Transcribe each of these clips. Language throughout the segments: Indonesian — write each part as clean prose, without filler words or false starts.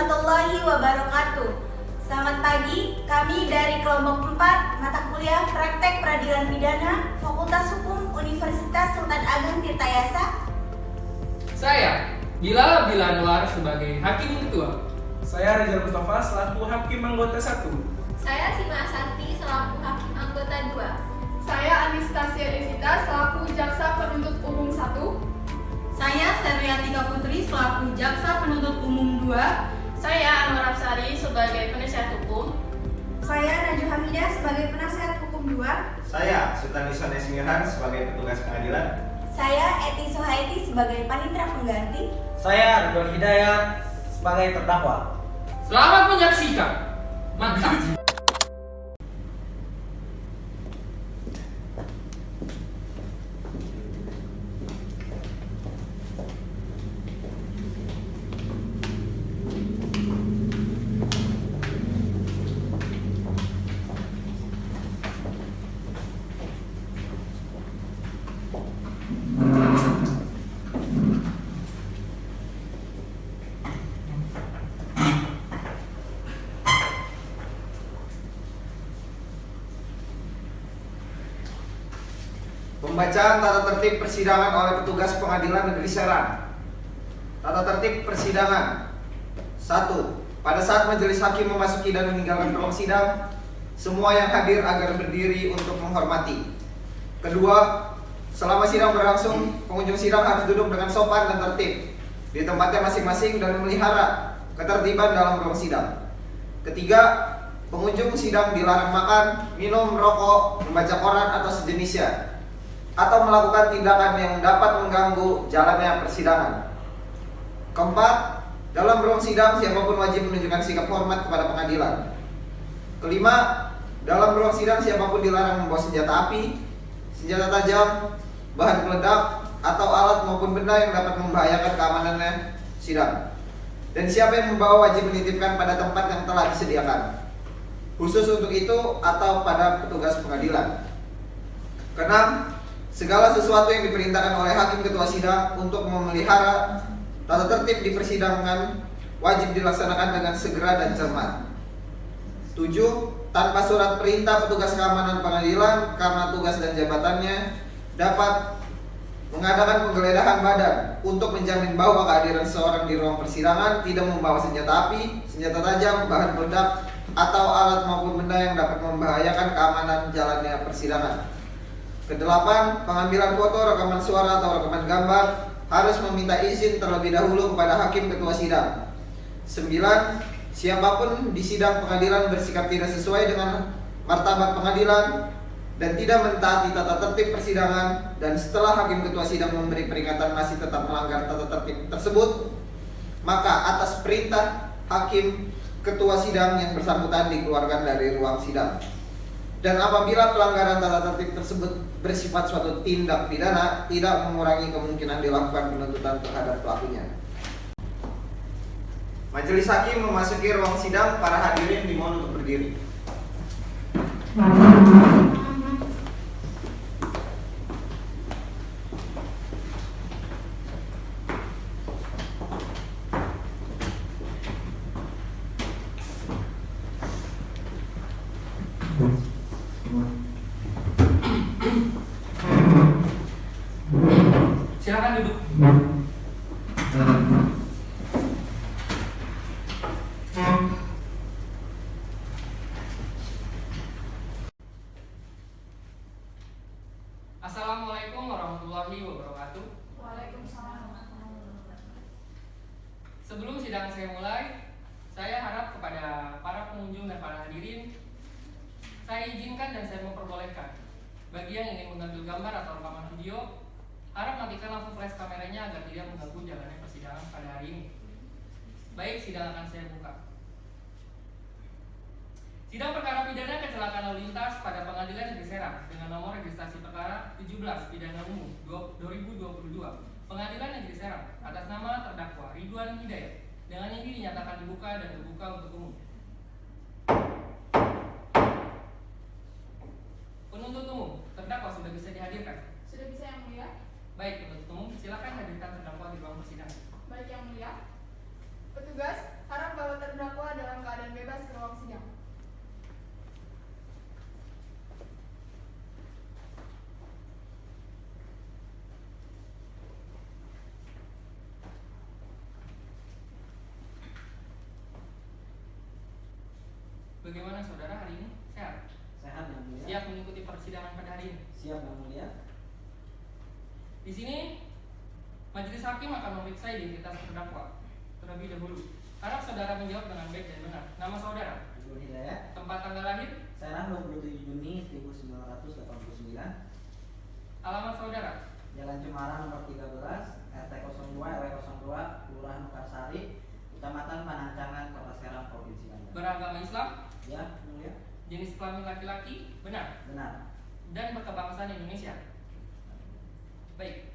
warahmatullahi wabarakatuh. Selamat pagi, kami dari kelompok 4 mata kuliah Praktek Peradilan Pidana Fakultas Hukum Universitas Sultan Ageng Tirtayasa. Saya Bilal Anwar sebagai Hakim Ketua. Saya Rizal Mustafa selaku Hakim Anggota 1. Saya Sima Asanti selaku Hakim Anggota 2. Saya Anastasia Desita selaku Jaksa Penuntut Umum 1. Saya Seriatika Putri selaku Jaksa Penuntut Umum 2. Saya Anwar Absari sebagai penasihat hukum. Saya Raju Hamidah sebagai penasihat hukum 2. Saya Sultan Iswan Esmirhan sebagai petugas pengadilan. Saya Eti Sohaiti sebagai panitera pengganti. Saya Ridwan Hidayat sebagai terdakwa. Selamat menyaksikan. Mantap. Pembacaan tata tertib persidangan oleh petugas pengadilan negeri Serang. Tata tertib persidangan. 1. Pada saat majelis hakim memasuki dan meninggalkan ruang sidang, semua yang hadir agar berdiri untuk menghormati. Kedua, selama sidang berlangsung, pengunjung sidang harus duduk dengan sopan dan tertib di tempatnya masing-masing dan memelihara ketertiban dalam ruang sidang. Ketiga, pengunjung sidang dilarang makan, minum, merokok, membaca koran atau sejenisnya, atau melakukan tindakan yang dapat mengganggu jalannya persidangan. Keempat, dalam ruang sidang siapapun wajib menunjukkan sikap hormat kepada pengadilan. Kelima, dalam ruang sidang siapapun dilarang membawa senjata api, senjata tajam, bahan peledak, atau alat maupun benda yang dapat membahayakan keamanannya sidang. Dan siapa yang membawa wajib menitipkan pada tempat yang telah disediakan, khusus untuk itu atau pada petugas pengadilan. Keenam, segala sesuatu yang diperintahkan oleh hakim ketua sidang untuk memelihara tata tertib di persidangan wajib dilaksanakan dengan segera dan cermat. 7. Tanpa surat perintah petugas keamanan pengadilan karena tugas dan jabatannya dapat mengadakan penggeledahan badan untuk menjamin bahwa kehadiran seseorang di ruang persidangan tidak membawa senjata api, senjata tajam, bahan peledak, atau alat maupun benda yang dapat membahayakan keamanan jalannya persidangan. Kedelapan, pengambilan foto, rekaman suara atau rekaman gambar harus meminta izin terlebih dahulu kepada hakim ketua sidang. 9. Siapapun di sidang pengadilan bersikap tidak sesuai dengan martabat pengadilan dan tidak mentaati tata tertib persidangan, dan setelah hakim ketua sidang memberi peringatan masih tetap melanggar tata tertib tersebut, maka atas perintah hakim ketua sidang yang bersangkutan dikeluarkan dari ruang sidang. Dan apabila pelanggaran tata tertib tersebut bersifat suatu tindak pidana, tidak mengurangi kemungkinan dilakukan penuntutan terhadap pelakunya. Majelis hakim memasuki ruang sidang, para hadirin dimohon untuk berdiri. Silakan duduk. Assalamualaikum warahmatullahi wabarakatuh. Waalaikumsalam. Sebelum sidang saya mulai, saya harap kepada para pengunjung dan para hadirin, saya izinkan dan saya memperbolehkan bagi yang ingin mengambil gambar atau rekaman video, harap matikan lampu flash kameranya agar tidak mengganggu jalannya persidangan pada hari ini. Baik, sidang akan saya buka. Sidang perkara pidana kecelakaan lalu lintas pada Pengadilan Negeri Serang dengan nomor registrasi perkara 17 pidana umum 2022. Pengadilan Negeri Serang atas nama terdakwa Ridwan Hidayat dengan ini dinyatakan dibuka dan terbuka untuk umum. Penuntut umum, terdakwa sudah bisa dihadirkan. Sudah bisa yang mulia? Baik, penuntut umum, silakan hadirkan terdakwa di ruang persidangan. Baik yang mulia. Petugas harap bawa Bagaimana saudara hari ini? Sehat? Sehat yang mulia. Siap mengikuti persidangan pada hari ini? Siap yang mulia. Di sini majelis hakim akan memeriksa identitas terdakwa terlebih dahulu. Harap saudara menjawab dengan baik dan benar. Nama saudara, Nur Hidayat. tempat tanggal lahir, Serang 27 Juni 1989. alamat saudara, Jalan Cemara nomor 13, RT 02 RW 02, Kelurahan Mekarsari, Kecamatan Panancangan, Kota Serang, Provinsi Banten. beragama Islam, Ya, yang mulia. jenis kelamin laki-laki, benar, Benar. dan berkebangsaan Indonesia. Baik.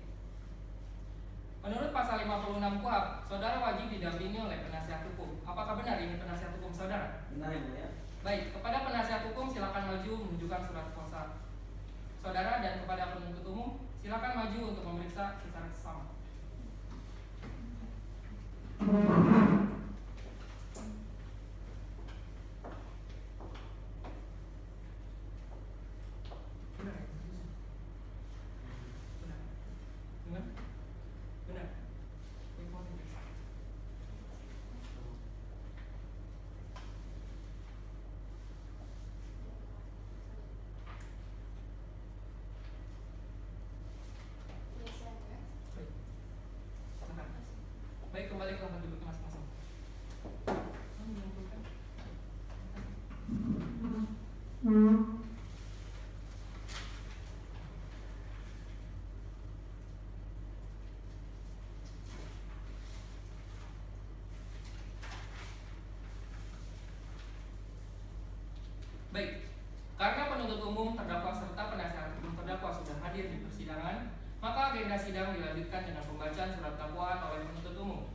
Menurut pasal 56 KUHP, saudara wajib didampingi oleh penasihat hukum. Apakah benar ini penasihat hukum saudara? Benar yang mulia. Baik, kepada penasihat hukum silakan maju menunjukkan surat kuasa saudara, dan kepada penuntut umum silakan maju untuk memeriksa secara sama. Benar ya? Benar. Benar? Benar. Baik, mau diperiksa. Baik. Silakan. Baik, kembali ke tempat duduk masing-masing. Mengumpulkan. Baik, karena penuntut umum, terdakwa serta penasihat hukum terdakwa sudah hadir di persidangan, maka agenda sidang dilanjutkan dengan pembacaan surat dakwaan oleh penuntut umum.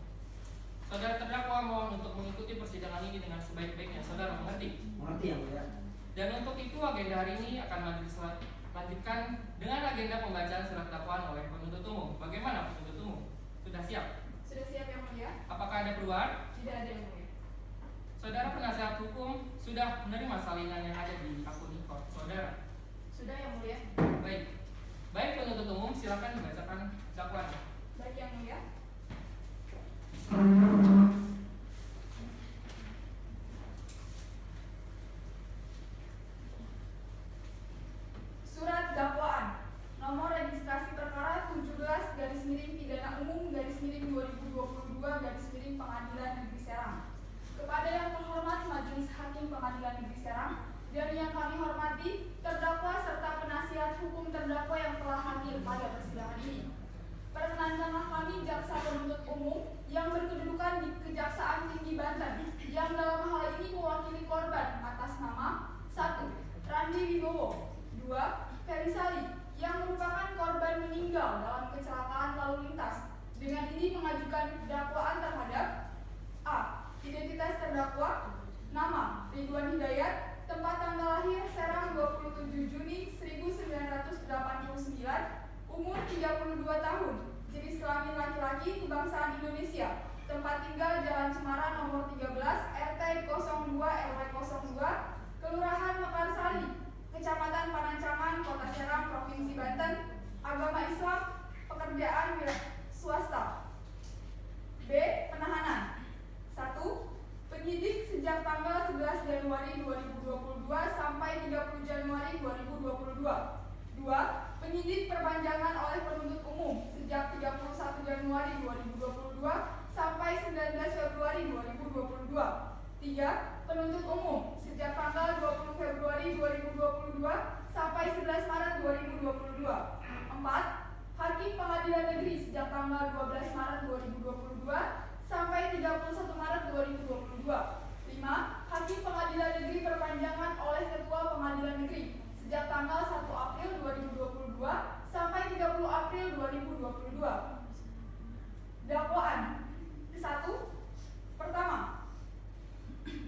Saudara terdakwa mohon untuk mengikuti persidangan ini dengan sebaik-baiknya. Saudara mengerti? Mengerti yang mulia. Dan untuk itu agenda hari ini akan majelis lanjutkan dengan agenda pembacaan surat dakwaan oleh penuntut umum. Bagaimana penuntut umum? Sudah siap? Sudah siap yang mulia? Apakah ada perubahan? Tidak ada yang mulia. Saudara penasihat hukum sudah menerima salinan yang ada di akun e-court saudara. Sudah yang mulia? Baik. Baik penuntut umum, silakan dibacakan dakwaan. Baik yang mulia. Surat dakwaan nomor registrasi perkara 17/pidana umum/2022/Pengadilan Negeri Serang. Kepada yang terhormat Majelis Hakim Pengadilan Negeri Serang dan yang kami hormati terdakwa serta penasihat hukum terdakwa yang telah hadir pada persidangan ini. Perkenankanlah kami jaksa penuntut umum yang berkedudukan di Kejaksaan Tinggi Banten yang dalam hal ini mewakili korban atas nama 1. Randi Wibowo, 2. Ferry Sali yang merupakan korban meninggal dalam kecelakaan lalu lintas. Dengan ini mengajukan dakwaan terhadap A. Identitas terdakwa, nama Ridwan Hidayat, tempat tanggal lahir Serang 27 Juni 1989, umur 32 tahun, jenis kelamin laki-laki, kebangsaan Indonesia, tempat tinggal Jalan Cemara nomor 13, RT 02 RW 02, Kelurahan Mekarsari, Kecamatan Panancangan, Kota Serang, Provinsi Banten, agama Islam, pekerjaan swasta. B. Penahanan. 1. Penyidik sejak tanggal 11 Januari 2022 sampai 30 Januari 2022. 2. Penyidik perpanjangan oleh penuntut umum sejak 31 Januari 2022 sampai 19 Februari 2022. 3. Penuntut umum sejak tanggal 20 Februari 2022 sampai 11 Maret 2022. 4. Hakim Pengadilan Negeri sejak tanggal 12 Maret 2022 sampai 31 Maret 2022. 5. Hakim Pengadilan Negeri perpanjangan oleh Ketua Pengadilan Negeri sejak tanggal 1 April 2022 sampai 30 April 2022. Dakwaan. 1. Pertama,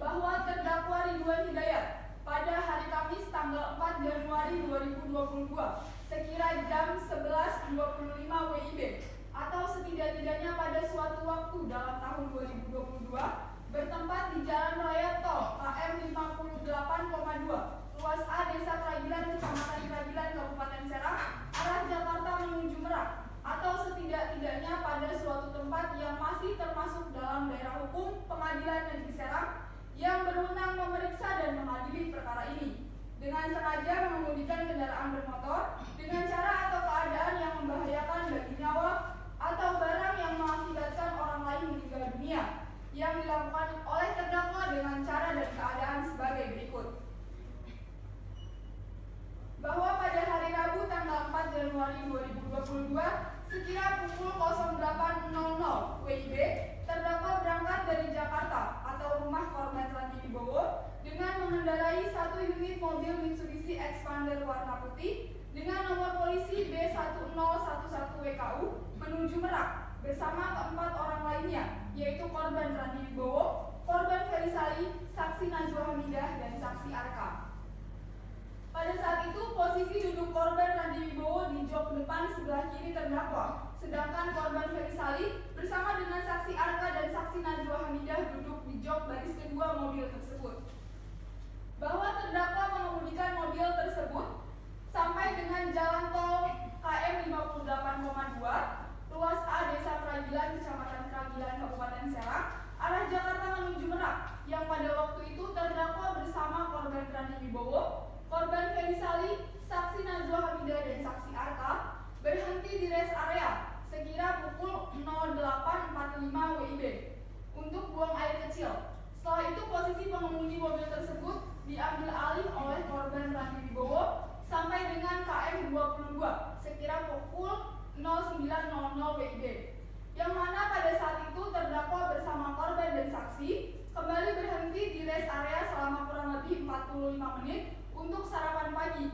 bahwa terdakwa Ridwan Hidayat pada hari Kamis tanggal 4 Januari 2022 sekira jam 11.25 WIB atau setidak-tidaknya pada suatu waktu dalam tahun 2022 bertempat di Jalan Raya Tol KM 58,2 ruas A Desa Keragilan Kecamatan Keragilan Kabupaten Serang arah Jakarta menuju Merak atau setidak-tidaknya pada suatu tempat yang masih termasuk dalam daerah hukum Pengadilan Negeri Serang yang berwenang memeriksa dan mengadili perkara ini dengan sengaja mengemudikan kendaraan bermotor dengan cara atau keadaan yang membahayakan bagi nyawa atau barang yang mengakibatkan orang lain meninggal dunia, yang dilakukan oleh terdakwa dengan cara dan keadaan sebagai berikut. Bahwa pada hari Rabu tanggal 4 Januari 2022 sekira pukul 08.00 WIB, terdakwa berangkat dari Jakarta atau rumah korban Randi Wibowo dengan mengendarai satu unit mobil Mitsubishi Expander warna putih dengan nomor polisi B1011 WKU menuju Merak bersama keempat orang lainnya, yaitu korban Randi Wibowo, korban Ferry Sali, saksi Najwa Hamidah, dan saksi Arka. Pada saat itu, posisi duduk korban Randi Wibowo di jok depan sebelah kiri terdakwa, sedangkan korban Ferry Sali bersama dengan saksi Arka dan saksi Najwa Hamidah duduk di jok baris kedua mobil tersebut. Bahwa terdakwa mengemudikan mobil tersebut sampai dengan jalan tol KM 58,2 ruas A Desa Pragilan, Kecamatan Pragilan, Kabupaten Serang, arah Jakarta menuju Merak, yang pada waktu itu terdakwa bersama korban Randi Wibowo, korban Ferry Sali, saksi Najwa Hamidah, dan saksi Arka berhenti di rest area sekira pukul 08.45 WIB untuk buang air kecil. Setelah itu posisi pengemudi mobil tersebut diambil alih oleh korban Randi Wibowo sampai dengan KM 22 sekira pukul 09.00 WIB, yang mana pada saat itu terdakwa bersama korban dan saksi kembali berhenti di rest area selama kurang lebih 45 menit untuk sarapan pagi.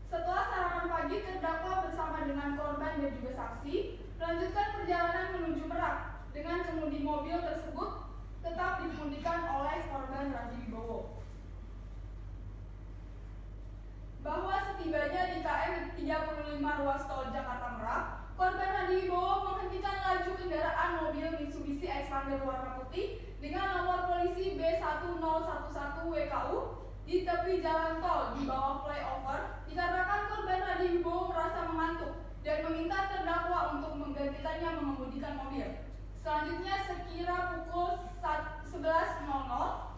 Setelah sarapan pagi, terdakwa bersama dengan korban dan juga saksi melanjutkan perjalanan menuju Merak dengan kemudi mobil tersebut tetap dikemudikan oleh korban Randi Wibowo. Bahwa setibanya di KM 35 ruas tol Jakarta Merak, korban Randi Wibowo menghentikan laju kendaraan mobil Mitsubishi Expander warna putih dengan nomor polisi B1011 WKU di tepi jalan tol di bawah flyover dikarenakan korban Randi Wibowo merasa mengantuk dan meminta terdakwa untuk menggantikannya mengemudikan mobil. Selanjutnya sekira pukul 11.00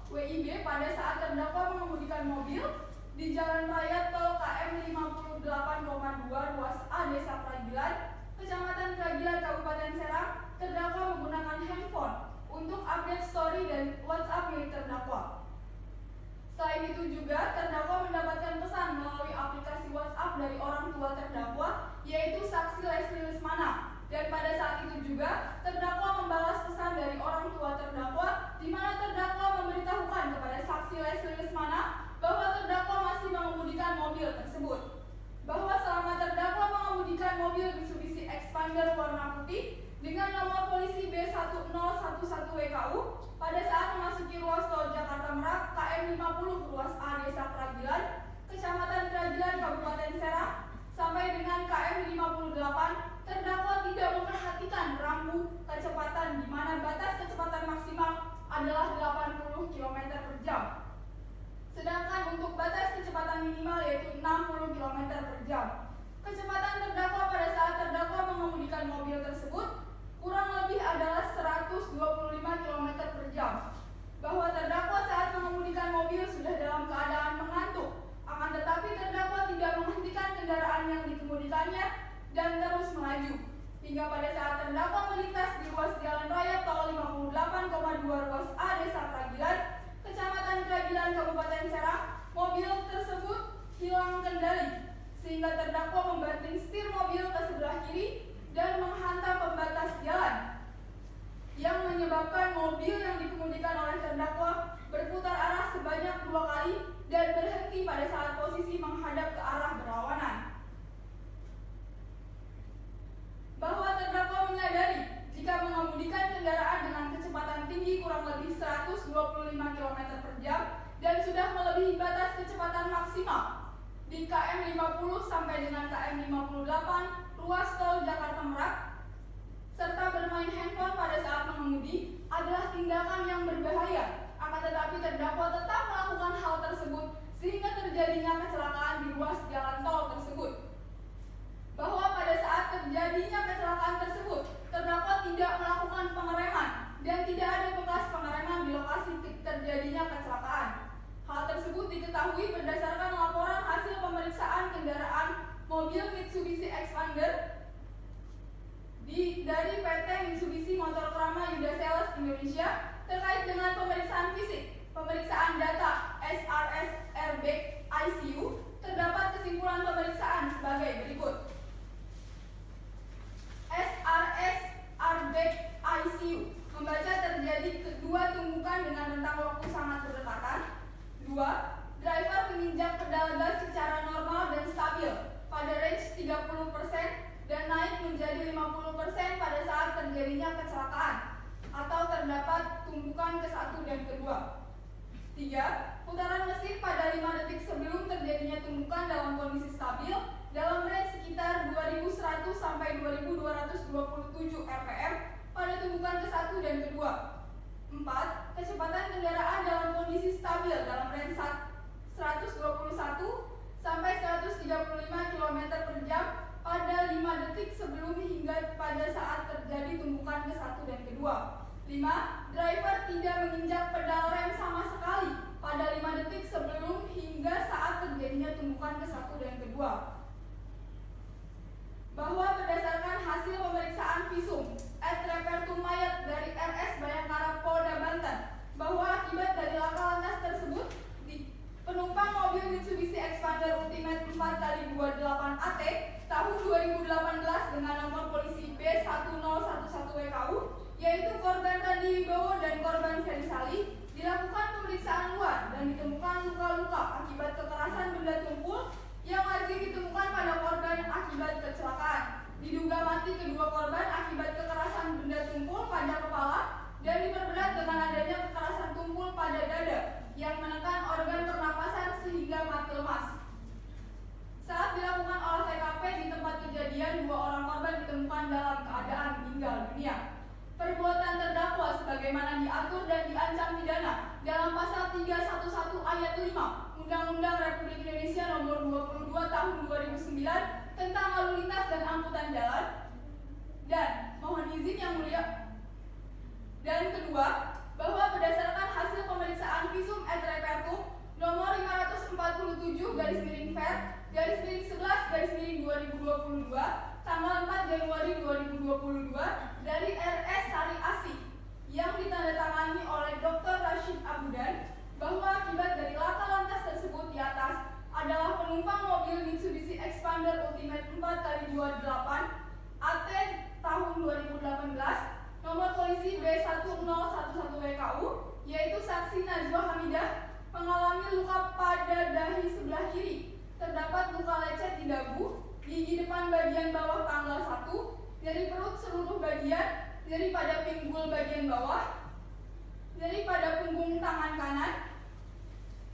WIB pada saat terdakwa mengemudikan mobil di jalan raya tol KM 58,2 ruas A Desa Pragilan, Kecamatan Pragilan, Kabupaten Serang, terdakwa menggunakan handphone untuk update story dan WhatsApp milik terdakwa. Selain itu juga, terdakwa mendapatkan pesan melalui aplikasi WhatsApp dari orang tua terdakwa, yaitu saksi Leslie Lesmana. Dan pada saat itu juga, terdakwa membalas pesan dari orang tua terdakwa, di mana terdakwa memberitahukan kepada saksi Leslie Lesmana bahwa terdakwa masih mengemudikan mobil tersebut. Bahwa selama terdakwa mengemudikan mobil Mitsubishi Expander warna putih dengan nomor polisi B1011 WKU pada saat memasuki ruas tol Jakarta Merak KM 50 ruas A Desa Pragilan, Kecamatan Pragilan, Kabupaten Serang sampai dengan KM 58, terdakwa tidak memperhatikan rambu kecepatan di mana batas kecepatan maksimal adalah 80 km per jam. Sedangkan untuk batas kecepatan minimal yaitu 60 km per jam. Kecepatan terdakwa pada saat terdakwa mengemudikan mobil tersebut kurang lebih adalah 125 km per jam. Bahwa terdakwa saat mengemudikan mobil sudah dalam keadaan mengantuk, akan tetapi terdakwa tidak menghentikan kendaraan yang dikemudikannya dan terus melaju. Hingga pada saat terdakwa melintas di ruas jalan raya tol 58,2 ruas A Desa Pragilan, Kecamatan Pragilan, Kabupaten Serang, mobil tersebut hilang kendali sehingga terdakwa membanting setir mobil ke sebelah kiri dan menghantam pembatas jalan yang menyebabkan mobil yang dikemudikan oleh terdakwa berputar arah sebanyak 2 kali dan berhenti pada saat posisi menghadap ke arah berlawanan. Bahwa terdakwa menyadari jika mengemudikan kendaraan dengan kecepatan tinggi kurang lebih 125 km per jam dan sudah melebihi batas kecepatan maksimal di KM 50 sampai dengan KM 58 ruas tol Jakarta Merak serta bermain handphone pada saat mengemudi adalah tindakan yang berbahaya. Akan tetapi terdakwa tetap melakukan hal tersebut sehingga terjadinya kecelakaan di ruas jalan tol tersebut. Bahwa pada saat terjadinya kecelakaan tersebut, terdakwa tidak melakukan pengereman dan tidak ada bekas pengereman di lokasi terjadinya kecelakaan diketahui berdasarkan laporan hasil pemeriksaan kendaraan mobil Mitsubishi Xpander dari PT Mitsubishi Motor Krama Yuda Sales Indonesia terkait dengan pemeriksaan fisik, pemeriksaan data SRS Airbag ICU, terdapat kesimpulan pemeriksaan sebagai berikut. SRS Airbag ICU membaca terjadi kedua tumbukan dengan rentang waktu sangat berdekatan. 2. Driver menginjak pedal gas secara normal dan stabil pada range 30% dan naik menjadi 50% pada saat terjadinya kecelakaan atau terdapat tumbukan ke-1 dan ke-2. 3. Putaran mesin pada 5 detik sebelum terjadinya tumbukan dalam kondisi stabil dalam range sekitar 2100 sampai 2227 rpm pada tumbukan ke-1 dan ke-2. 4. Kecepatan kendaraan dalam kondisi stabil dalam range 121 sampai 135 km per jam pada 5 detik sebelum hingga pada saat terjadi tumbukan ke-1 dan ke-2. 5. Driver tidak menginjak pedal rem sama sekali pada 5 detik sebelum hingga saat terjadinya tumbukan ke-1 dan ke-2. Bahwa berdasarkan hasil pemeriksaan visum et repertum mayat dari RS Bayangkara Polda Banten, bahwa akibat dari laka lantas tersebut, penumpang mobil Mitsubishi Xpander Ultimate 4x28AT tahun 2018 dengan nomor polisi B1011WKU, yaitu korban Randi Wibowo dan korban Ferry Sali, dilakukan pemeriksaan luar dan ditemukan luka-luka akibat kekerasan benda tumpul yang lazim ditemukan pada korban akibat kecelakaan. Diduga mati kedua korban akibat kekerasan benda tumpul pada kepala dan diperberat dengan adanya kekerasan tumpul pada dada yang menekan organ pernapasan sehingga mati lemas. Saat dilakukan olah TKP di tempat kejadian, 2 orang korban ditemukan dalam keadaan meninggal dunia. Perbuatan terdakwa sebagaimana diatur dan diancam pidana dalam pasal 311 ayat 5 Undang-Undang Republik Indonesia Nomor 22 Tahun 2009 tentang lalu lintas dan angkutan jalan. Dan mohon izin yang mulia. Dan kedua, bahwa berdasarkan hasil pemeriksaan visum et repertum nomor 540/Ver/11/2022 tanggal 4 Januari 2022 dari RS Sari Asih yang ditandatangani oleh Dr. Rashid Abudan, bahwa akibat dari laka lantas tersebut di atas adalah penumpang mobil Mitsubishi Xpander Ultimate 4x28 AT tahun 2018 nomor polisi B1011WKU, yaitu saksi Najwa Hamidah, mengalami luka pada dahi sebelah kiri. Terdapat luka lecet di dagu, gigi depan bagian bawah tanggal 1, dari perut seluruh bagian, daripada pinggul bagian bawah, daripada punggung tangan kanan,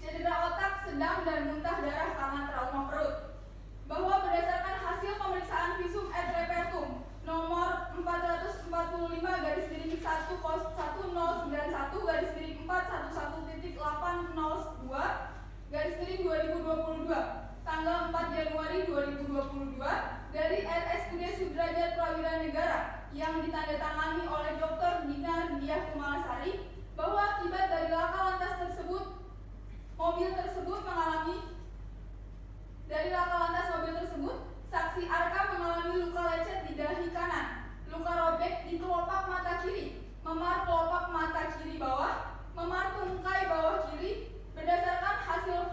cedera otak sedang dan muntah darah karena trauma perut. Bahwa berdasarkan hasil pemeriksaan visum et repertum nomor 441-411.411.802/2022 tanggal 4 Januari 2022 dari RSUD Sudrajat Prawira Negara yang ditandatangani oleh Dr. Dinar Diah Kumalasari, bahwa akibat dari laka lantas tersebut mobil tersebut saksi Arka mengalami luka lecet di dahi kanan, luka robek di kelopak mata kiri, memar kelopak mata kiri bawah, memar tungkai bawah kiri. Berdasarkan hasil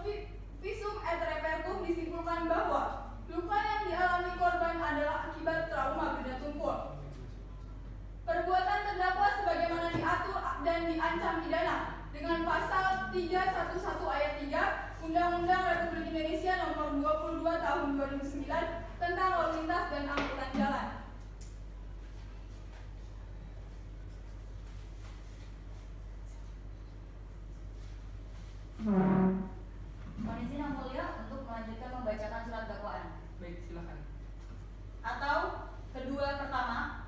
visum et repertum disimpulkan bahwa luka yang dialami korban adalah akibat trauma benda tumpul. Perbuatan terdakwa sebagaimana diatur dan diancam pidana dengan pasal 311 ayat 3 Undang-Undang Republik Indonesia Nomor 22 Tahun 2009 tentang lalu lintas dan angkutan jalan. Mohon izin yang mulia untuk melanjutkan membacakan surat dakwaan. Baik, silakan. Atau kedua pertama,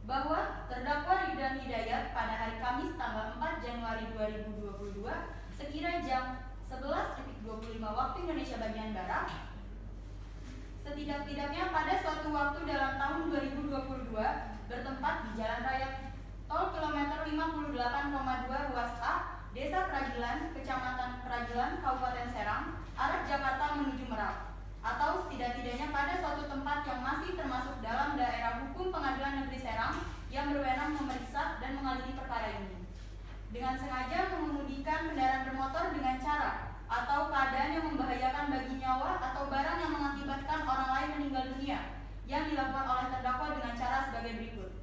bahwa terdakwa Ridwan Hidayat pada hari Kamis tanggal 4 Januari 2022 sekira jam 11.25 waktu Indonesia bagian Barat, setidak-tidaknya pada suatu waktu dalam tahun 2022 bertempat di Jalan Raya Tol kilometer 58,2 ruas A, Desa Keragilan, Kecamatan Keragilan, Kabupaten Serang, dengan sengaja mengemudikan kendaraan bermotor dengan cara atau keadaan yang membahayakan bagi nyawa atau barang yang mengakibatkan orang lain meninggal dunia yang dilakukan oleh terdakwa dengan cara sebagai berikut.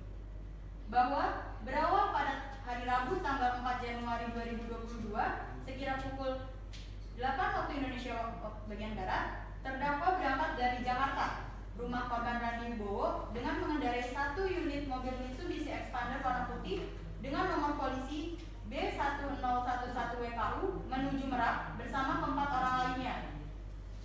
Bahwa berawal pada hari Rabu tanggal 4 Januari 2022 sekira pukul 8 waktu Indonesia bagian Barat, terdakwa berangkat dari Jakarta, rumah korban Randi Wibowo, dengan mengendarai satu unit mobil Mitsubishi Expander warna putih dengan nomor polisi B1011WKU menuju Merak bersama keempat orang lainnya,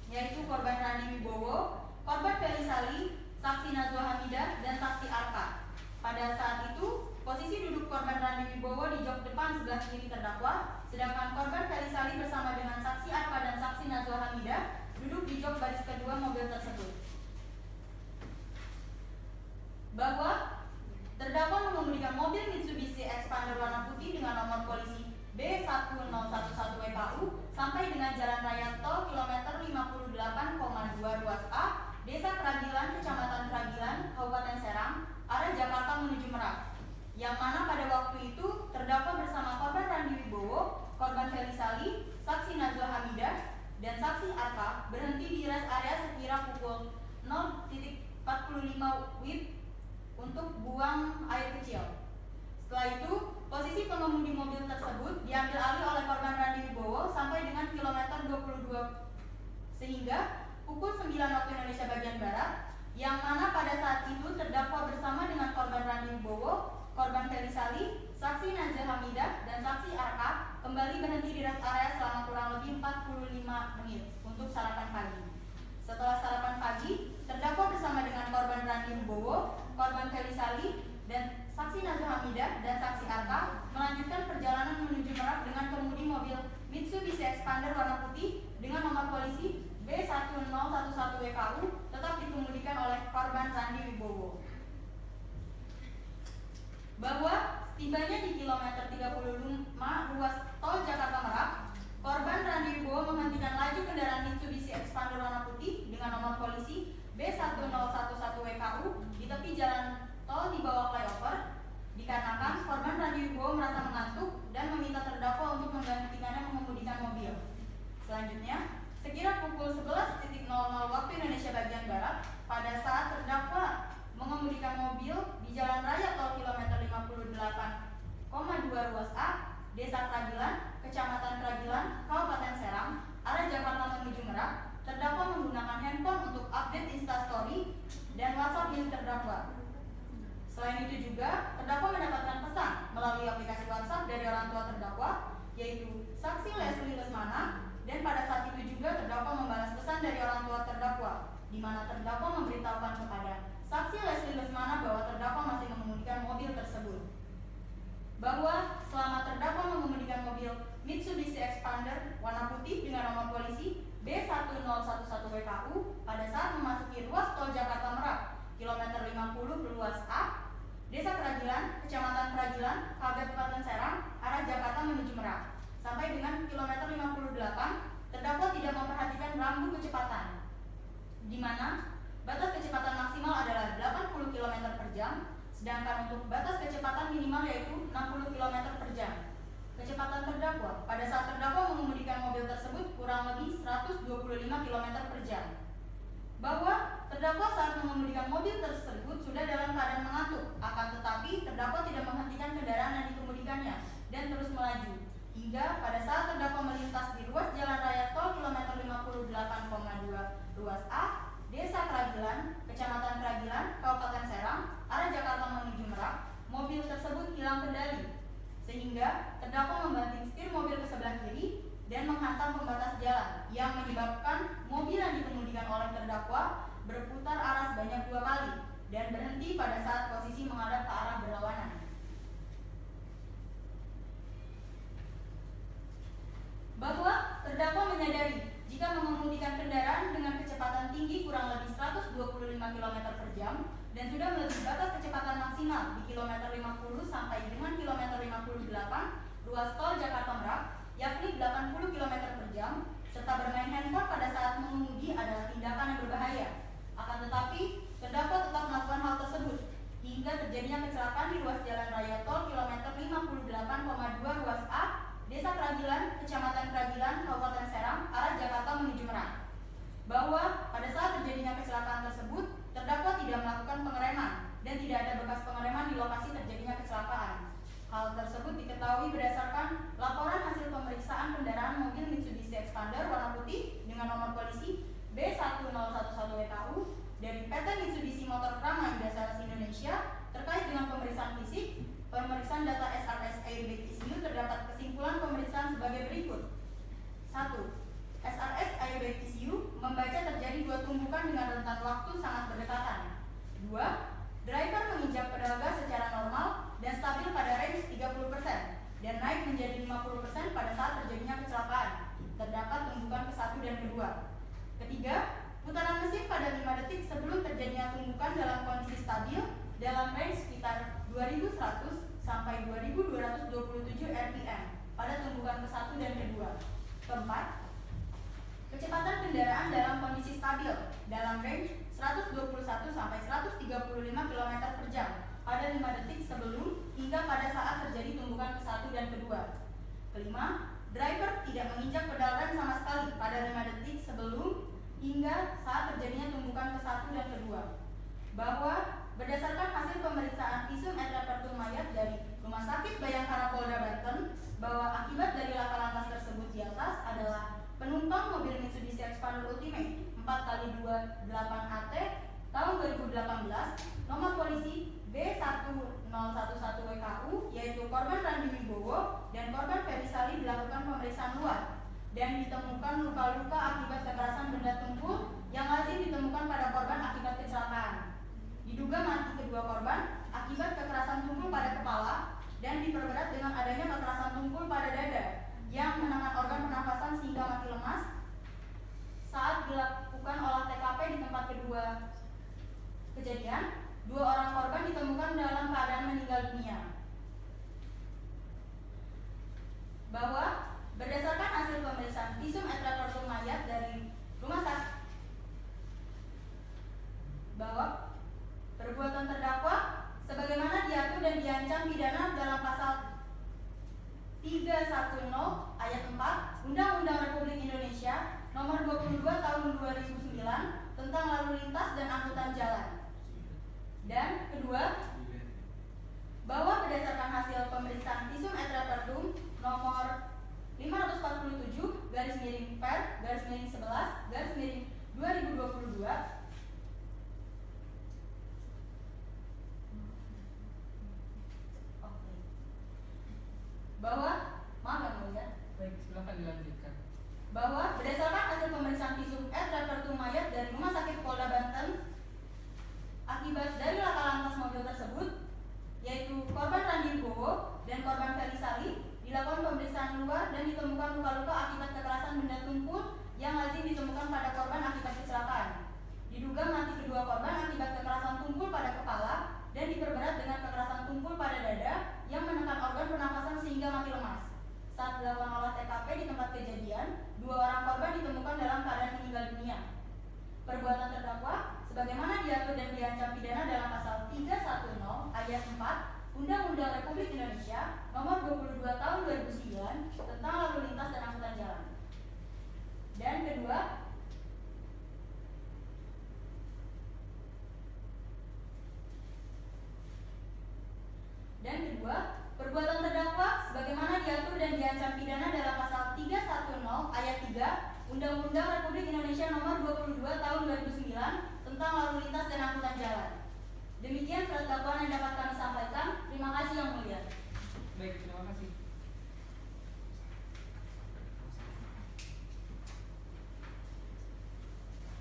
yaitu korban Randi Wibowo, korban Feli Sali, saksi Najwa Hamidah, dan saksi Arka. Pada saat itu, posisi duduk korban Randi Wibowo di jok depan sebelah kiri terdakwa, sedangkan korban Feli Sali bersama dengan saksi Arka dan saksi Najwa Hamidah duduk di jok baris kedua mobil tersebut. Bahwa terdakwa mengemudikan mobil Mitsubishi Expander warna putih dengan nomor polisi B1011WKU sampai dengan Jalan Raya Tol kilometer 58,2 ruas A, Desa Keragilan, Kecamatan Keragilan, Kabupaten Serang, arah Jakarta menuju Merak. Yang mana pada waktu itu terdakwa bersama korban Randi Wibowo, korban Feli Sali, saksi Najwa Hamidah, dan saksi Arka berhenti di rest area sekira pukul 0.45 WIB untuk buang air kecil. Setelah itu, posisi pengemudi mobil tersebut diambil alih oleh korban Randi Wibowo sampai dengan kilometer 22 sehingga pukul 9 waktu Indonesia bagian Barat, yang mana pada saat itu terdakwa bersama dengan korban Randi Wibowo, korban Feli Sali, saksi Najwa Hamidah, dan saksi Arka kembali berhenti di rest area selama kurang lebih 45 menit untuk sarapan pagi. Setelah sarapan pagi, terdakwa bersama dengan korban Randi Wibowo, korban Feli Sali, dan saksi Najwa Hamidah dan saksi Arka melanjutkan perjalanan menuju Merak dengan pengemudi mobil Mitsubishi Expander warna putih dengan nomor polisi B1011WKU tetap dikemudikan oleh korban Randi Wibowo. Bahwa setibanya di kilometer 35 ruas tol Jakarta Merak, korban Randi Wibowo menghentikan laju kendaraan Mitsubishi Expander warna putih dengan nomor polisi B1011WKU di tepi jalan tol di bawah flyover, dikarenakan korban Randi Wibowo merasa mengantuk dan meminta terdakwa untuk menggantikannya mengemudikan mobil. Selanjutnya, sekira pukul 11.00 waktu Indonesia bagian Barat, pada saat terdakwa mengemudikan mobil di Jalan Raya Tol kilometer 58,2 ruas A, Desa Keragilan, Kecamatan Keragilan, Kabupaten Serang, arah Jakarta menuju Merak, terdakwa menggunakan handphone untuk update Instastory dan WhatsApp milik terdakwa. Selain itu juga, terdakwa mendapatkan pesan melalui aplikasi WhatsApp dari orang tua terdakwa, yaitu saksi Leslie Lesmana, dan pada saat itu juga terdakwa membalas pesan dari orang tua terdakwa, di mana terdakwa memberitahukan kepada saksi Leslie Lesmana bahwa terdakwa masih mengemudikan mobil tersebut. Bahwa selama terdakwa mengemudikan mobil Mitsubishi Expander warna putih dengan nomor polisi B1011WKU pada saat memasuki ruas tol Jakarta Merak, kilometer 50 ruas A, Desa Keragilan, Kecamatan Keragilan, Kabupaten Serang, arah Jakarta menuju Merak. Sampai dengan kilometer 58, terdakwa tidak memperhatikan rambu kecepatan, di mana batas kecepatan maksimal adalah 80 km per jam, sedangkan untuk batas kecepatan minimal yaitu 60 km per jam. Kecepatan terdakwa pada saat terdakwa mengemudikan mobil tersebut kurang lebih 125 km per jam. Bahwa terdakwa saat mengemudikan mobil tersebut sudah dalam keadaan mengantuk, akan tetapi terdakwa tidak menghentikan kendaraan yang dikemudikannya dan terus melaju. Hingga pada saat terdakwa melintas di ruas jalan raya tol kilometer 58,2 ruas A, Desa Keragilan, Kecamatan Keragilan, Kabupaten Serang, arah Jakarta menuju Merak, mobil tersebut hilang kendali, sehingga terdakwa membanting setir mobil ke sebelah kiri dan menghantam pembatas jalan yang menyebabkan mobil yang dikemudikan oleh terdakwa berputar arah sebanyak 2 kali dan berhenti pada saat posisi menghadap ke arah berlawanan. Bahwa terdakwa menyadari jika mengemudikan kendaraan dengan kecepatan tinggi kurang lebih 125 km per jam dan sudah melebihi batas kecepatan maksimal di kilometer 50 sampai dengan kilometer 58 ruas tol Jakarta Merak, yakni 80 km per jam, serta bermain handphone pada saat mengemudi adalah tindakan yang berbahaya. Akan tetapi, terdakwa tetap melakukan hal tersebut hingga terjadinya kecelakaan di ruas jalan raya tol kilometer 58,2 ruas A, Keempat, kecepatan kendaraan dalam kondisi stabil dalam range 121 sampai 135 km per jam pada 5 detik sebelum hingga pada saat terjadi tumbukan ke-1 dan ke-2. Kelima, driver tidak menginjak pedal rem sama sekali pada 5 detik sebelum hingga saat terjadinya tumbukan ke-1 dan ke-2. Bahwa berdasarkan hasil pemeriksaan visum et repertum mayat dari Rumah Sakit Bayangkara Polda Banten, bahwa akibat dari laka lantas tersebut di atas adalah penumpang mobil Mitsubishi Expander Ultimate 4x28AT tahun 2018, nomor polisi B1011WKU, yaitu korban Randi Wibowo dan korban Ferry Sali dilakukan pemeriksaan luar dan ditemukan luka-luka akibat kekerasan benda tumpul yang lazim ditemukan pada korban akibat kecelakaan. Diduga mati kedua korban akibat kekerasan tumpul pada kepala dan diperberat dengan adanya kekerasan tumpul pada dada yang menekan organ pernafasan sehingga mati lemas. Saat dilakukan olah TKP di tempat kedua kejadian, 2 orang korban ditemukan dalam keadaan meninggal dunia. Bahwa berdasarkan hasil pemeriksaan visum et repertum mayat dari rumah sakit, bahwa perbuatan terdakwa sebagaimana diatur dan diancam pidana dalam pasal 310 ayat 4 Undang-Undang Republik Indonesia Nomor 22 Tahun 2009 tentang lalu lintas dan angkutan jalan. Dan kedua, bahwa berdasarkan hasil pemeriksaan visum et repertum nomor 547/per/11/2022 bahwa Baik, silakan dilanjutkan. bahwa berdasarkan hasil pemeriksaan visum et repertum mayat dari Rumah Sakit Polda Banten, akibat dari laka lantas mobil tersebut, yaitu korban Randi Wibowo dan korban Ferry Sali, dilakukan pemeriksaan luar dan ditemukan luka-luka akibat kekerasan benda tumpul yang lazim ditemukan pada korban akibat kecelakaan. Diduga mati kedua korban akibat kekerasan tumpul pada kepala dan diperberat dengan kekerasan tumpul pada dada yang menekan organ pernafasan sehingga mati lemas. Saat dilakukan olah TKP di tempat kejadian, 2 orang korban ditemukan dalam keadaan meninggal dunia. Perbuatan terdakwa sebagaimana diatur dan diancam pidana dalam pasal 310 ayat 4 Undang-Undang Republik Indonesia Nomor 22 Tahun 2009 tentang lalu lintas dan angkutan jalan. Dan kedua, perbuatan terdakwa sebagaimana diatur dan diancam pidana dalam pasal 310 ayat 3 Undang-Undang Republik Indonesia Nomor 22 Tahun 2009 tentang lalu lintas dan angkutan jalan. Demikian surat dakwaan yang dapat kami sampaikan. Terima kasih Yang Mulia. Baik, terima kasih.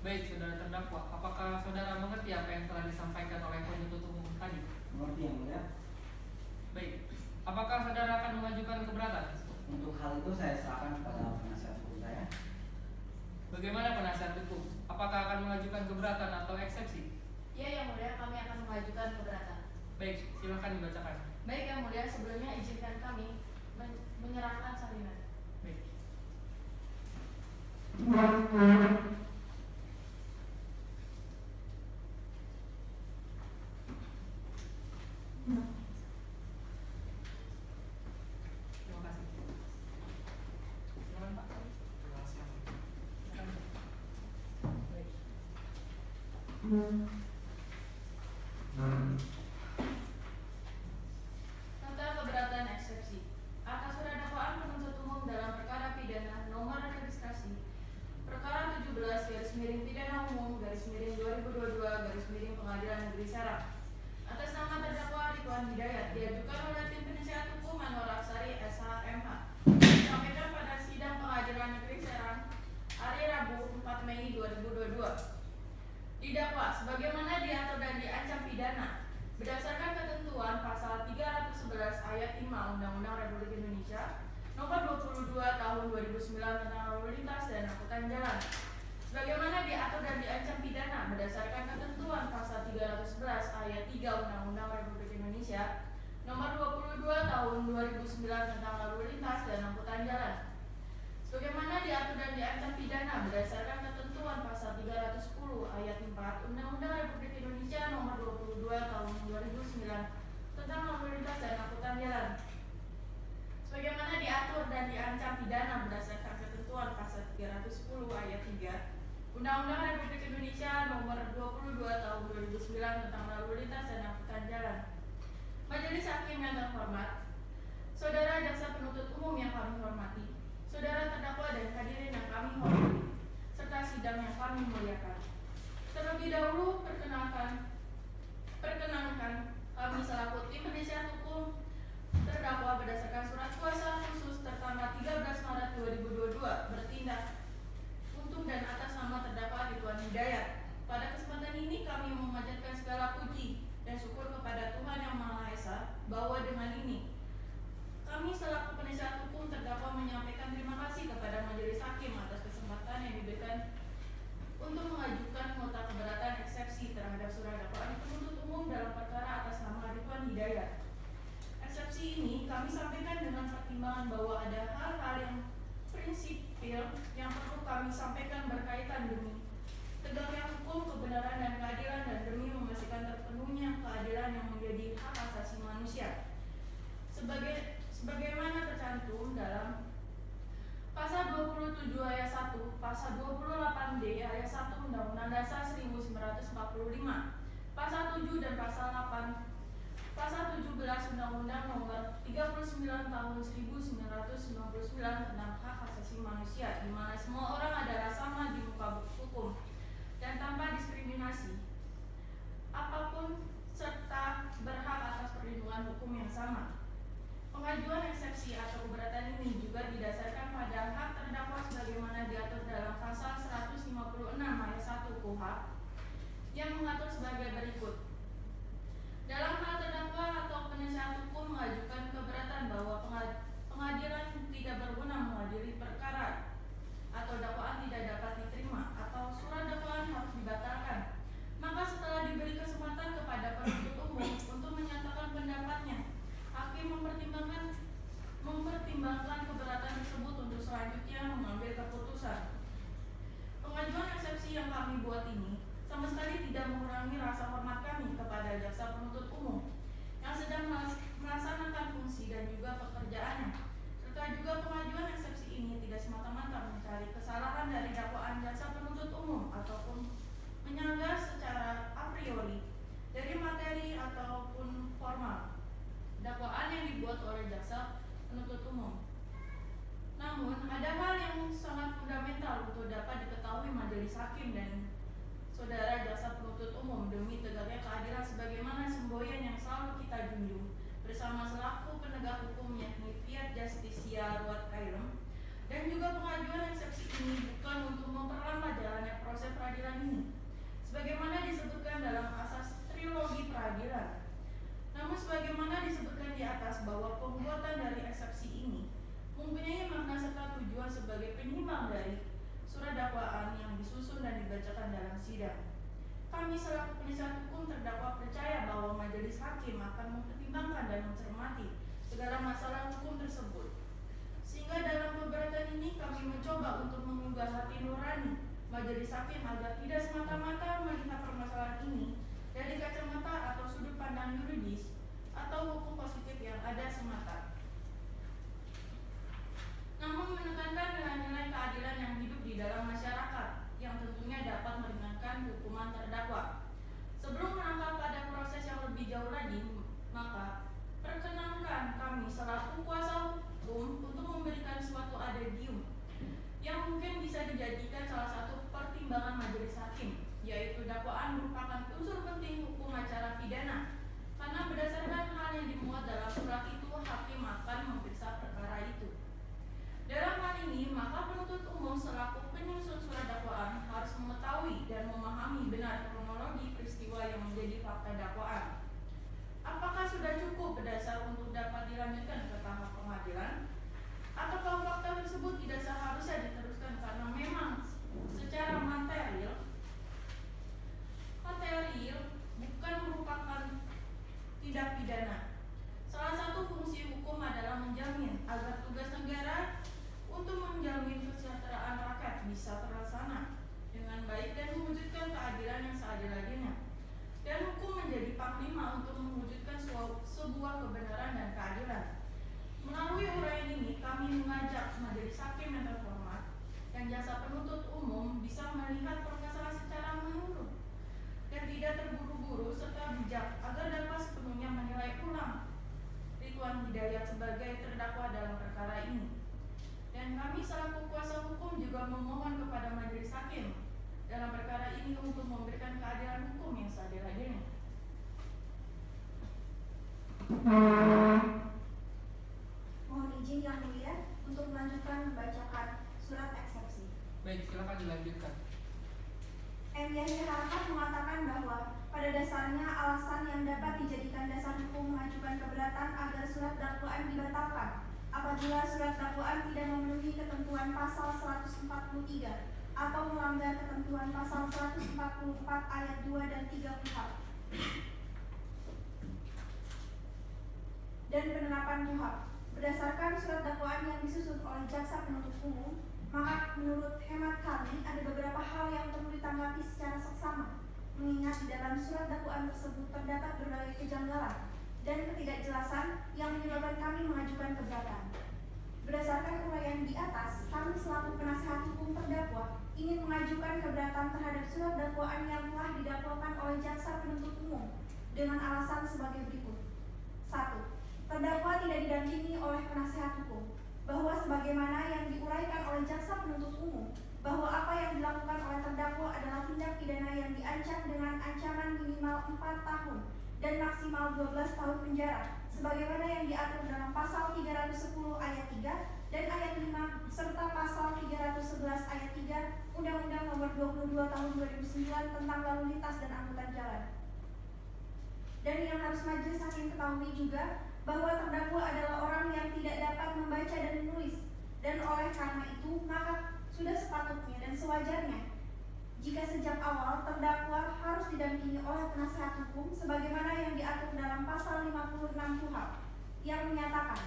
Baik, saudara terdakwa, apakah saudara mengerti apa yang telah disampaikan oleh penuntut umum tadi? Mengerti Yang Mulia. Baik, apakah saudara akan mengajukan keberatan? Untuk hal itu saya serahkan kepada penasihat hukum saya. Bagaimana penasihat hukum? Apakah akan mengajukan keberatan atau eksepsi? Ya, Yang Mulia, kami akan mengajukan keberatan. Baik, silakan dibacakan. Baik, Yang Mulia, sebelumnya izinkan kami menyerahkan salinan. Baik. Terima kasih. Silakan Pak. Silakan. Baik. Nota keberatan eksepsi. Atas surat dakwaan penuntut umum dalam perkara pidana nomor registrasi perkara 17/pidana umum/2022 Pengadilan Negeri Serang. Atas nama terdakwa Ridwan Hidayat diajukan oleh tim penasihat hukum Anwar Aksari SH.MH. Disampaikan pada sidang Pengadilan Negeri Serang hari Rabu 4 Mei 2022. Didakwa sebagaimana diatur dan diancam pidana berdasarkan ketentuan pasal 311 ayat 5 Undang-Undang Republik Indonesia Nomor 22 Tahun 2009 tentang lalu lintas dan angkutan jalan. Sebagaimana diatur dan diancam pidana berdasarkan ketentuan pasal 311 ayat 3 Undang-Undang Republik Indonesia Nomor 22 Tahun 2009 tentang lalu lintas dan angkutan jalan. Sebagaimana Undang-Undang Republik Indonesia Nomor 22 Tahun 2009 tentang Lalu Lintas dan Angkutan Jalan. Majelis Hakim yang terhormat, Saudara Jaksa Penuntut Umum yang kami hormati, Saudara terdakwa dan hadirin yang kami hormati, serta sidang yang kami muliakan. Terlebih dahulu perkenankan kami selaku tim penasihat hukum terdakwa berdasarkan surat kuasa khusus tertanggal 13 Maret 2022 bertindak untuk dan atas nama terdakwa Ridwan Hidayat. Pada kesempatan ini kami memanjatkan segala puji dan syukur kepada Tuhan Yang Maha Esa bahwa dengan ini kami selaku penasihat hukum terdakwa menyampaikan terima kasih kepada majelis hakim atas kesempatan yang diberikan untuk mengajukan nota keberatan eksepsi terhadap surat dakwaan penuntut umum dalam perkara atas nama Ridwan Hidayat. Eksepsi ini kami sampaikan dengan pertimbangan bahwa ada hal-hal yang prinsipil yang perlu kami sampaikan berkaitan demi tegaknya hukum, kebenaran dan keadilan, dan demi memastikan terpenuhnya keadilan yang menjadi hak asasi manusia. Sebagaimana tercantum dalam Pasal 27 ayat 1, Pasal 28D ayat 1 Undang-Undang Dasar 1945, Pasal 7 dan Pasal 8, Pasal 17 Undang-Undang Nomor 39 Tahun 1999 tentang Hak Asasi Manusia, di mana semua orang adalah sama di muka hukum dan tanpa diskriminasi apapun serta berhak atas perlindungan hukum yang sama. Pengajuan eksepsi atau keberatan ini juga didasarkan pada hak terdakwa sebagaimana diatur dalam Pasal 156 ayat 1 KUHP yang mengatur sebagai berikut. Dalam hal terdakwa atau penasihat hukum mengajukan keberatan bahwa pengadilan tidak berwenang mengadili perkara atau dakwaan tidak dapat diterima atau surat dakwaan harus dibatalkan, maka setelah diberi kesempatan kepada penuntut umum untuk menyatakan pendapatnya, hakim mempertimbangkan keberatan tersebut untuk selanjutnya mengambil keputusan. Pengajuan eksepsi yang kami buat ini sama sekali tidak mengurangi rasa hormat kami kepada jaksa penuntut umum yang sedang melaksanakan fungsi dan juga pekerjaannya, serta juga pengajuan eksepsi ini tidak semata-mata mencari kesalahan dari dakwaan jaksa penuntut umum ataupun menyanggah secara a priori dari materi ataupun formal dakwaan yang dibuat oleh jaksa penuntut umum. Namun, ada hal yang sangat fundamental untuk dapat diketahui majelis hakim dan saudara jaksa penuntut umum demi tegaknya keadilan sebagaimana semboyan yang selalu kita junjung bersama selaku penegak hukum yakni Fiat Justitia Ruat Kairem, dan juga pengajuan eksepsi ini bukan untuk memperlambat jalannya proses peradilan ini sebagaimana disebutkan dalam asas trilogi peradilan. Namun sebagaimana disebutkan di atas bahwa pembuatan dari eksepsi ini mempunyai makna serta tujuan sebagai penyimbang dari surat dakwaan yang disusun dan dibacakan dalam sidang. Kami selaku penasihat hukum terdakwa percaya bahwa majelis hakim akan mempertimbangkan dan mencermati segala masalah hukum tersebut. Sehingga dalam keberatan ini kami mencoba untuk mengunggah hati nurani majelis hakim agar tidak semata-mata melihat permasalahan ini dari kacamata atau sudut pandang yuridis atau hukum positif yang ada semata, namun menekankan nilai-nilai keadilan yang hidup di dalam masyarakat yang tentunya dapat meringankan hukuman terdakwa. Sebelum melangkah pada proses yang lebih jauh lagi, maka perkenankan kami selaku kuasa hukum untuk memberikan suatu adagium yang mungkin bisa dijadikan salah satu pertimbangan majelis hakim, yaitu dakwaan merupakan unsur penting hukum acara pidana, karena berdasarkan hal yang dimuat dalam surat itu hakim akan memeriksa perkara itu. Dalam hal ini, maka penuntut umum selaku penyusun surat dakwaan harus mengetahui dan memahami benar kronologi peristiwa yang menjadi fakta dakwaan. Apakah sudah cukup berdasar untuk dapat dilanjutkan ke tahap pengadilan? Ataukah fakta tersebut tidak seharusnya diteruskan karena memang secara material bukan merupakan tindak pidana. Salah satu fungsi hukum adalah menjamin agar tugas negara untuk menjamin kesejahteraan rakyat bisa terlaksana dengan baik dan mewujudkan keadilan yang seadil-adilnya. Dan hukum menjadi panglima untuk mewujudkan sebuah kebenaran dan keadilan. Melalui uraian ini, kami mengajak majelis hakim yang terhormat dan jaksa penuntut umum bisa bisa melihat permasalahan secara menyeluruh dan tidak terburu-buru serta bijak agar dapat sepenuhnya menilai ulang Ridwan Hidayat sebagai terdakwa dalam perkara ini. Dan kami selaku kuasa hukum juga memohon kepada majelis hakim dalam perkara ini untuk memberikan keadilan hukum yang seadil-adilnya. Mohon izin Yang Mulia untuk melanjutkan membacakan surat eksepsi. Baik, silakan dilanjutkan. M. Yahya Harahap mengatakan bahwa pada dasarnya alasan yang dapat dijadikan dasar hukum mengajukan keberatan agar surat dakwaan dibatalkan apabila surat dakwaan tidak memenuhi ketentuan pasal 143 atau melanggar ketentuan pasal 144 ayat 2 dan 3 KUHP dan penerapan KUHP. Berdasarkan surat dakwaan yang disusun oleh jaksa penuntut umum, maka menurut hemat kami ada beberapa hal yang perlu ditanggapi secara seksama, mengingat di dalam surat dakwaan tersebut terdapat berbagai kejanggalan dan ketidakjelasan yang menyebabkan kami mengajukan keberatan. Berdasarkan uraian di atas, kami selaku penasihat hukum terdakwa ingin mengajukan keberatan terhadap surat dakwaan yang telah didakwakan oleh jaksa penuntut umum dengan alasan sebagai berikut. 1. Terdakwa tidak didampingi oleh penasihat hukum, bahwa sebagaimana yang diuraikan oleh jaksa penuntut umum, bahwa apa yang dilakukan oleh terdakwa adalah tindak pidana yang diancam dengan ancaman minimal 4 tahun dan maksimal 12 tahun penjara, sebagaimana yang diatur dalam pasal 310 ayat 3 dan ayat 5 serta pasal 311 ayat 3 Undang-Undang Nomor 22 Tahun 2009 tentang lalu lintas dan angkutan jalan. Dan yang harus majelis hakim ketahui juga bahwa terdakwa adalah orang yang tidak dapat membaca dan menulis, dan oleh karena itu maka sudah sepatutnya dan sewajarnya jika sejak awal terdakwa harus didampingi oleh penasihat hukum sebagaimana yang diatur dalam pasal 56 KUHP yang menyatakan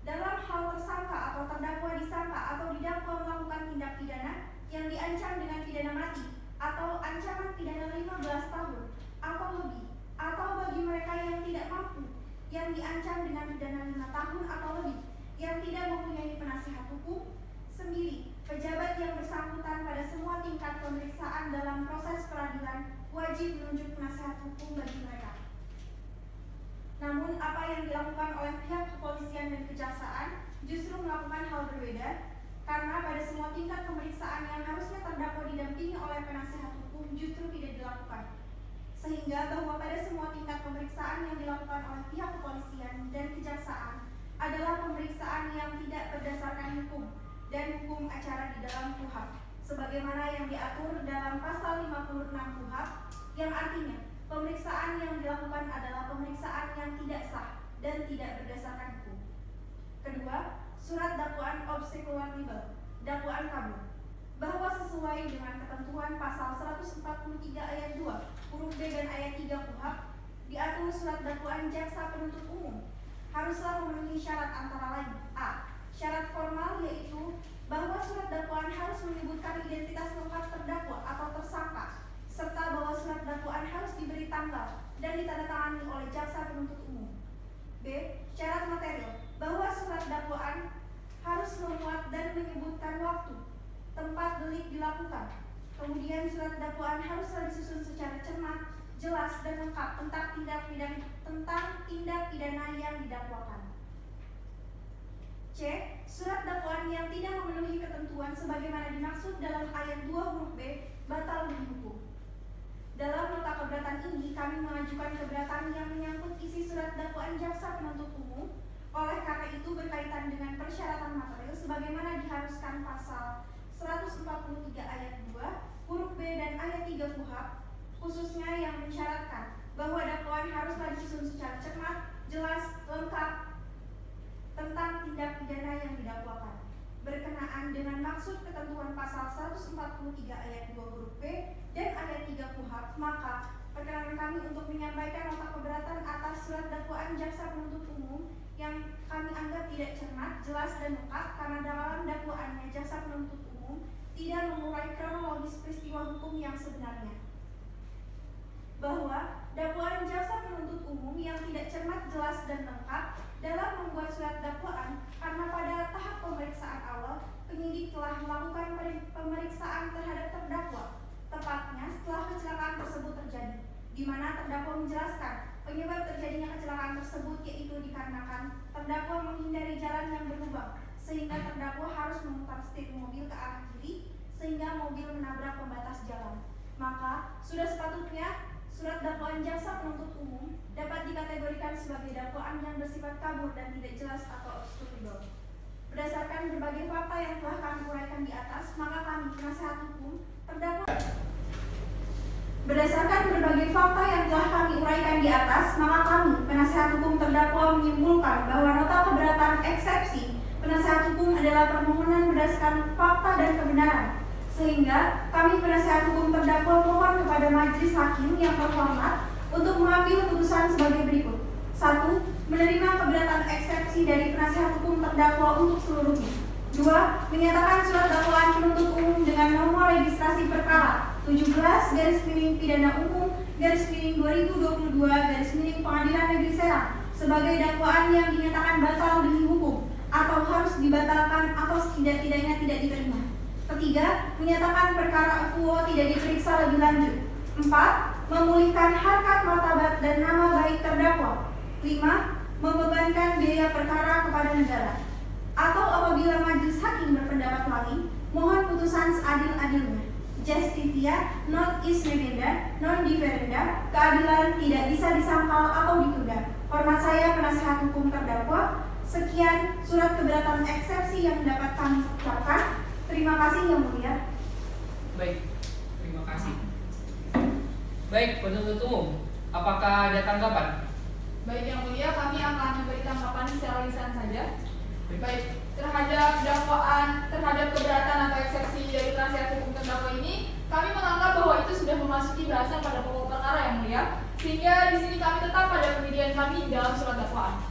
dalam hal tersangka atau terdakwa disangka atau didakwa melakukan tindak pidana yang diancam dengan pidana mati atau ancaman pidana 15 tahun atau lebih, atau bagi mereka yang tidak mampu yang diancam dengan pidana 5 tahun atau lebih yang tidak mempunyai penasihat hukum. 9. Pejabat yang bersangkutan pada semua tingkat pemeriksaan dalam proses peradilan wajib menunjuk penasihat hukum bagi mereka. Namun apa yang dilakukan oleh pihak kepolisian dan kejaksaan justru melakukan hal berbeda, karena pada semua tingkat pemeriksaan yang harusnya terdakwa didampingi oleh penasihat hukum justru tidak dilakukan. Sehingga bahwa pada semua tingkat pemeriksaan yang dilakukan oleh pihak kepolisian dan kejaksaan adalah pemeriksaan yang tidak berdasarkan hukum dan hukum acara di dalam KUHP, sebagaimana yang diatur dalam pasal 56 KUHP, yang artinya pemeriksaan yang dilakukan adalah pemeriksaan yang tidak sah dan tidak berdasarkan hukum. Kedua, surat dakwaan obstacular libel, dakwaan kabur, bahwa sesuai dengan ketentuan pasal 143 ayat 2 huruf B dan ayat 3 KUHP, diatur surat dakwaan jaksa penuntut umum haruslah memenuhi syarat antara lain: A. Syarat formal, yaitu bahwa surat dakwaan harus menyebutkan identitas lengkap terdakwa atau tersangka, serta bahwa surat dakwaan harus diberi tanggal dan ditandatangani oleh jaksa penuntut umum. B. Syarat material, bahwa surat dakwaan harus memuat dan menyebutkan waktu, tempat delik dilakukan. Kemudian surat dakwaan haruslah disusun secara cermat, jelas dan lengkap tentang tindak pidana yang didakwakan. C. Surat dakwaan yang tidak memenuhi ketentuan sebagaimana dimaksud dalam ayat 2 huruf B batal demi hukum. Dalam nota keberatan ini kami mengajukan keberatan yang menyangkut isi surat dakwaan jaksa penuntut umum. Oleh karena itu berkaitan dengan persyaratan material sebagaimana diharuskan pasal 143 ayat 2 huruf B dan ayat 3 KUHP, khususnya yang mensyaratkan bahwa dakwaan haruslah disusun secara cermat, jelas, lengkap tentang tindak pidana yang didakwakan. Berkenaan dengan maksud ketentuan pasal 143 ayat 2 huruf B dan ayat 3 KUHP, maka perkenankan kami untuk menyampaikan nota keberatan atas surat dakwaan jaksa penuntut umum yang kami anggap tidak cermat, jelas dan lengkap karena dalam dakwaannya jaksa penuntut umum tidak mengurai kronologis peristiwa hukum yang sebenarnya. Bahwa dakwaan jaksa penuntut umum yang tidak cermat, jelas dan lengkap dalam membuat surat dakwaan karena pada tahap pemeriksaan awal penyidik telah melakukan pemeriksaan terhadap terdakwa, tepatnya setelah kecelakaan tersebut terjadi, di mana terdakwa menjelaskan penyebab terjadinya kecelakaan tersebut yaitu dikarenakan terdakwa menghindari jalan yang berlubang, sehingga terdakwa harus memutar setir mobil ke arah kiri sehingga mobil menabrak pembatas jalan. Maka sudah sepatutnya surat dakwaan jaksa penuntut umum dapat dikategorikan sebagai dakwaan yang bersifat kabur dan tidak jelas atau obstruksible. Berdasarkan berbagai fakta yang telah kami uraikan di atas, maka kami penasihat hukum terdakwa menyimpulkan bahwa nota keberatan eksepsi penasihat hukum adalah permohonan berdasarkan fakta dan kebenaran, sehingga kami penasihat hukum terdakwa mohon kepada majelis hakim yang terhormat untuk mengambil putusan sebagai berikut. 1. Menerima keberatan eksepsi dari penasihat hukum terdakwa untuk seluruhnya. 2. Menyatakan surat dakwaan penuntut umum dengan nomor registrasi perkara 17/pidana-umum/2022 Pengadilan Negeri Serang sebagai dakwaan yang dinyatakan batal demi hukum atau harus dibatalkan atau setidak-tidaknya tidak diterima. 3. Menyatakan perkara akuo tidak diperiksa lebih lanjut. 4. Memulihkan harkat martabat dan nama baik terdakwa. 5. Membebankan biaya perkara kepada negara. Atau apabila majelis hakim berpendapat lain, mohon putusan seadil-adilnya. Justitia non is negenda, non diferenda, keadilan tidak bisa disangkal atau ditunda. Hormat saya penasihat hukum terdakwa. Sekian surat keberatan eksepsi yang dapat kami ucapkan. Terima kasih Yang Mulia. Baik, terima kasih. Baik, penuntut umum, apakah ada tanggapan? Baik Yang Mulia, kami akan memberi tanggapan secara lisan saja. Baik, terhadap dakwaan, terhadap keberatan atau eksepsi dari penasihat hukum terdakwa ini, kami menganggap bahwa itu sudah memasuki bahasan pada pokok perkara Yang Mulia, sehingga di sini kami tetap pada pendirian kami dalam surat dakwaan.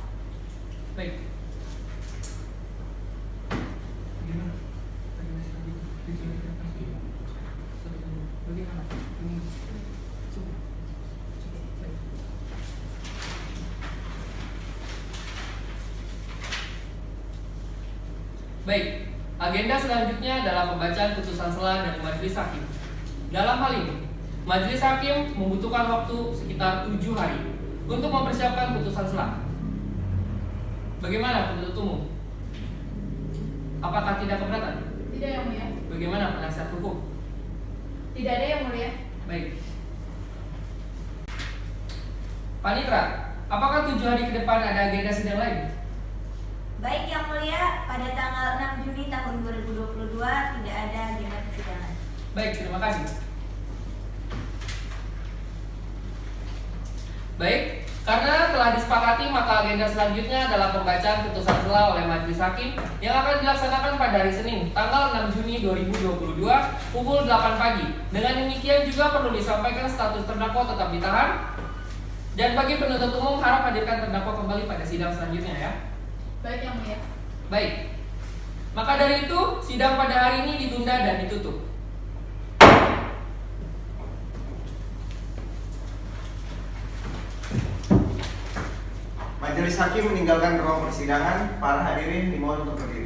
Baik. Baik, agenda selanjutnya adalah pembacaan putusan sela dari majelis hakim. Dalam hal ini, majelis hakim membutuhkan waktu sekitar 7 hari untuk mempersiapkan putusan sela. Bagaimana penuntut umum? Apakah tidak keberatan? Tidak Yang Mulia. Bagaimana penasihat hukum? Tidak ada Yang Mulia. Baik. Panitra, apakah 7 hari ke depan ada agenda sidang lain? Baik Yang Mulia, pada tanggal 6 Juni tahun 2022 tidak ada agenda persidangan. Baik, terima kasih. Baik, karena telah disepakati maka agenda selanjutnya adalah pembacaan putusan sela oleh majelis hakim yang akan dilaksanakan pada hari Senin, tanggal 6 Juni 2022 pukul 8 pagi. Dengan demikian juga perlu disampaikan status terdakwa tetap ditahan. Dan bagi penuntut umum harap hadirkan terdakwa kembali pada sidang selanjutnya ya. Baik Yang Mulia. Baik. Maka dari itu, sidang pada hari ini ditunda dan ditutup. Majelis hakim meninggalkan ruang persidangan. Para hadirin dimohon untuk berdiri.